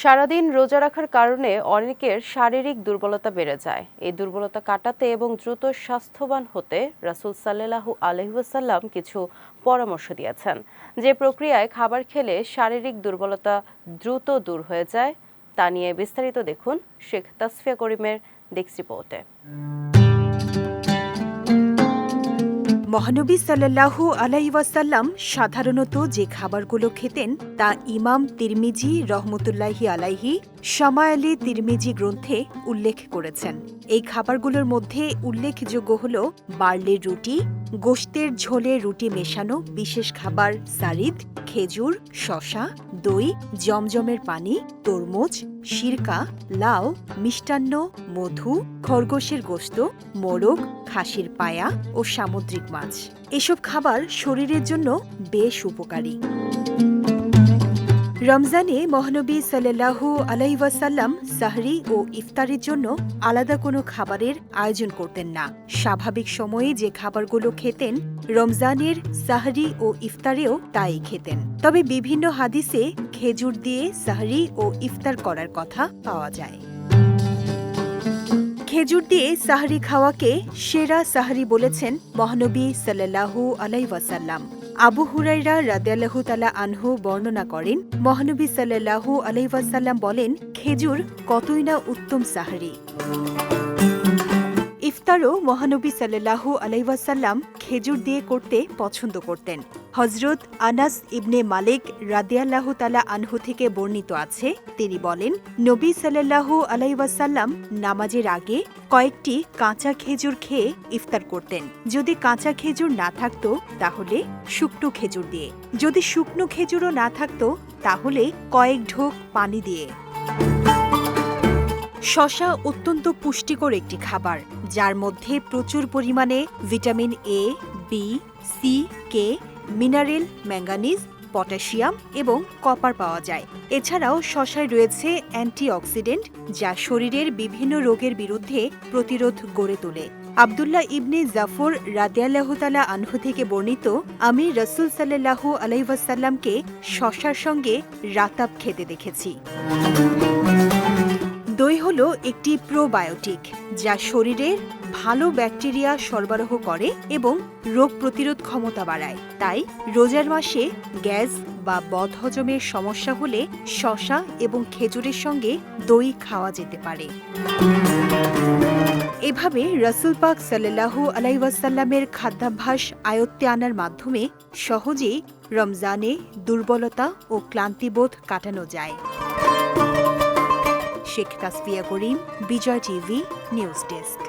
সারাদিন রোজা রাখার কারণে অনেকের শারীরিক দুর্বলতা বেড়ে যায়। এই দুর্বলতা কাটাতে এবং দ্রুত স্বাস্থ্যবান হতে রাসূল সাল্লাল্লাহু আলাইহি ওয়াসাল্লাম কিছু পরামর্শ দিয়েছেন। যে প্রক্রিয়ায় খাবার খেলে শারীরিক দুর্বলতা দ্রুত দূর হয়ে যায়, তা নিয়ে বিস্তারিত দেখুন শেখ তাসফিয়া করিমের ডেস্ক রিপোর্টে। মহানবী সাল্লাল্লাহু আলাইহি ওয়াসাল্লাম সাধারণত যে খাবারগুলো খেতেন তা ইমাম তিরমিজি রহমতুল্লাহি আলাইহি শামায়েলে তিরমিজি গ্রন্থে উল্লেখ করেছেন। এই খাবারগুলোর মধ্যে উল্লেখযোগ্য হল বার্লির রুটি, গোশতের ঝোলে রুটি মেশানো বিশেষ খাবার সারিদ, খেজুর, শসা, দই, জমজমের পানি, তরমুজ, সিরকা, লাউ, মিষ্টান্ন, মধু, খরগোশের গোশত, মোরগ, খাসির পায়া ও সামুদ্রিক মাছ। এসব খাবার শরীরের জন্য বেশ উপকারী। রমজানে মহানবী সাল্লাল্লাহু আলাইহি ওয়াসাল্লাম সাহরি ও ইফতারের জন্য আলাদা কোনো খাবারের আয়োজন করতেন না। স্বাভাবিক সময়ে যে খাবারগুলো খেতেন, রমজানের সাহরি ও ইফতারেও তাই খেতেন। তবে বিভিন্ন হাদিসে খেজুর দিয়ে সাহরি ও ইফতার করার কথা পাওয়া যায়। খেজুর দিয়ে সাহরি খাওয়াকে সেরা সাহরি বলেছেন মহানবী সাল্লাল্লাহু আলাইহি ওয়াসাল্লাম। আবু হুরায়রা রাদিয়াল্লাহু তাআলা আনহু বর্ণনা করেন, মহানবী সাল্লাল্লাহু আলাইহি ওয়াসাল্লাম বলেন, খেজুর কতই না উত্তম সাহরি। ইফতারও মহানবী সাল্লাল্লাহু আলাইহি ওয়াসাল্লাম খেজুর দিয়ে করতে পছন্দ করতেন। হযরত আনাস ইবনে মালিক রাদিয়াল্লাহু তাআলা আনহু থেকে বর্ণিত আছে, তিনি বলেন, নবী সাল্লাল্লাহু আলাইহি ওয়াসাল্লাম নামাজের আগে কয়েকটি কাঁচা খেজুর খেয়ে ইফতার করতেন। যদি কাঁচা খেজুর না থাকতো তাহলে শুকনো খেজুর দিয়ে, যদি শুকনো খেজুরও না থাকতো তাহলে কয়েক ঢোক পানি দিয়ে। শসা অত্যন্ত পুষ্টিকর একটি খাবার, যার মধ্যে প্রচুর পরিমাণে vitamin A, B, C, K, mineral, manganese, potassium এবং কপার পাওয়া যায়। এছাড়াও শসায় রয়েছে অ্যান্টিঅক্সিডেন্ট, যা শরীরের বিভিন্ন রোগের বিরুদ্ধে প্রতিরোধ গড়ে তোলে। আব্দুল্লাহ ইবনে জাফর রাদিয়াল্লাহু তাআলা আনহু থেকে বর্ণিত, আমি রাসূল সাল্লাল্লাহু আলাইহি ওয়াসাল্লামকে শসার সঙ্গে রাতাব খেতে দেখেছি। দই হল একটি প্রোবায়োটিক, যা শরীরের ভালো ব্যাকটেরিয়া সরবরাহ করে এবং রোগ প্রতিরোধ ক্ষমতা বাড়ায়। তাই রোজার মাসে গ্যাস বা বদহজমের সমস্যা হলে শসা এবং খেজুরের সঙ্গে দই খাওয়া যেতে পারে। এভাবে রাসূল পাক সাল্লাল্লাহু আলাইহি ওয়াসাল্লামের খাদ্যাভ্যাস আয়ত্তে আনার মাধ্যমে সহজেই রমজানে দুর্বলতা ও ক্লান্তিবোধ কাটানো যায়। শেখ তাসফিয়া করিম, বিজয় টিভি নিউজ ডেস্ক।